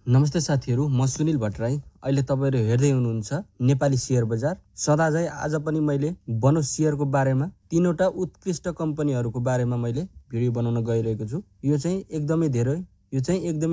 नमस्ते साथीहरु, म सुनिल भट्टराई। अहिले तपाईहरु हेर्दै हुनुहुन्छ नेपाली शेयर बजार। सदाझै आज पनि मैले बनोस शेयरको बारेमा तीनवटा उत्कृष्ट कम्पनीहरुको बारेमा मैले भिडियो बनाउन गइरहेको छु। यो चाहिँ एकदमै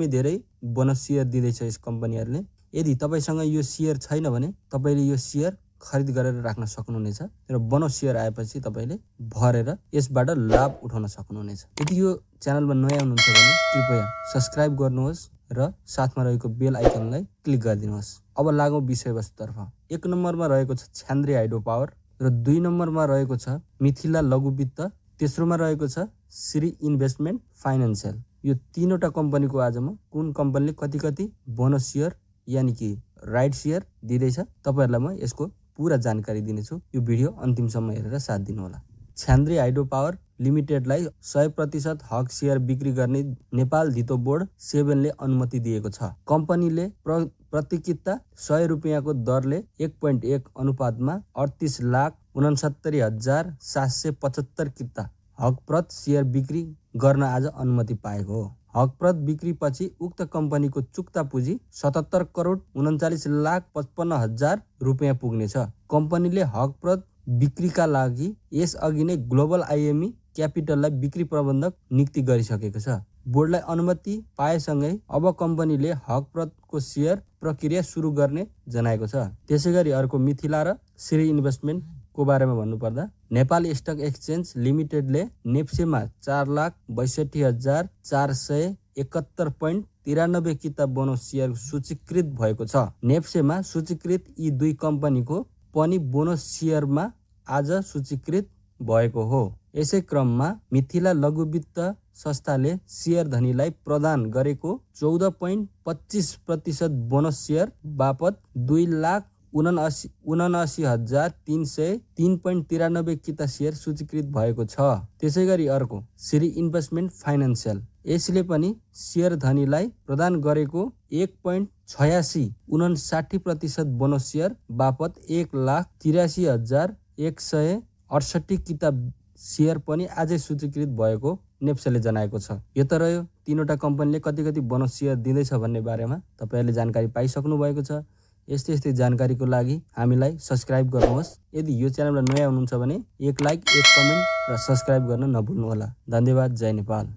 धेरै बोनस शेयर दिँदैछ यस कम्पनीहरुले। यदि तपाईसँग यो शेयर छैन भने तपाईले यो शेयर खरिद गरेर राख्न सक्नुहुनेछ र बोनस शेयर आएपछि तपाईले भरेर यसबाट लाभ उठाउन सक्नुहुनेछ। यदि यो च्यानलमा नयाँ हुनुहुन्छ भने कृपया सब्स्क्राइब गर्नुहोस् र साथमा रहेको बेल आइकनलाई क्लिक गरिदिनुहोस्। अब लागौं विषयवस्तुतर्फ। 1 नम्बरमा रहेको छ छ्यान्द्री हाइड्रो पावर र 2 नम्बरमा रहेको छ मिथिला लघु वित्त, तेस्रोमा रहेको छ श्री इन्भेस्टमेन्ट फाइनान्शियल। यो तीनवटा कम्पनीको आज म कुन कम्पनीले कति बोनस शेयर यानी कि राइट शेयर दिँदैछ तपाईहरुलाई म यसको पूरा जानकारी दिनेछु। यो भिडियो अन्तिमसम्म हेरेर साथ दिनु होला। छ्यान्द्री हाइड्रो पावर लिमिटेडलाई 100% हक शेयर बिक्री गर्ने नेपाल धितो बोर्ड 7 ले अनुमति दिएको छ। कम्पनीले प्रति किता 100 रुपैयाँको दरले 1.1 अनुपातमा 38,69,775 किता हकप्रत शेयर बिक्री गर्न आज अनुमति पाएको हो। हकप्रत बिक्रीपछि उक्त कम्पनीको चुक्ता पुँजी 77,39,55,000 रुपैयाँ पुग्नेछ। कम्पनीले हकप्रत बिक्रीका लागि यस अघि नै ग्लोबल आइएमई क्यापिटललाई बिक्री प्रबन्धक नियुक्ति गरिसकेको छ। बोर्डलाई अनुमति पाएसँगै अब कम्पनीले हकप्रतको शेयर प्रक्रिया सुरु गर्ने जनाएको छ। त्यसैगरी अर्को मिथिला र श्री इन्भेस्टमेन्टको बारेमा भन्नुपर्दा नेपाल स्टक एक्सचेन्ज लिमिटेडले नेप्सेमा 4,62,471.93 किता बोनस शेयर सूचीकृत भएको छ। नेप्सेमा सूचीकृत यी दुई कम्पनीको पनि बोनस शेयरमा आज सूचीकृत भएको हो। यसै क्रममा मिथिला लघु वित्त संस्थाले शेयर धनीलाई प्रदान गरेको 14.25% बोनस शेयर बापत 2,79,303.93 किता शेयर सूचीकृत भएको छ। त्यसैगरी अर्को श्री इन्भेस्टमेन्ट फाइनान्शियल, यसले पनि शेयर धनीलाई प्रदान गरेको 1.8659% बोनस शेयर बापत 1,83,168 किता शेयर पनि आजै सूचीकृत भएको नेप्सेले जनाएको छ। यो त रह्यो तीनवटा कम्पनीले कति बोनस शेयर दिँदैछ भन्ने बारेमा तपाईहरुले जानकारी पाइसक्नु भएको छ। यस्तै जानकारीको लागि हामीलाई सब्स्क्राइब गर्नुहोस्। यदि यो च्यानलमा नयाँ हुनुहुन्छ भने एक लाइक, एक कमेन्ट र सब्स्क्राइब गर्न नभुल्नु होला। धन्यवाद। जय नेपाल।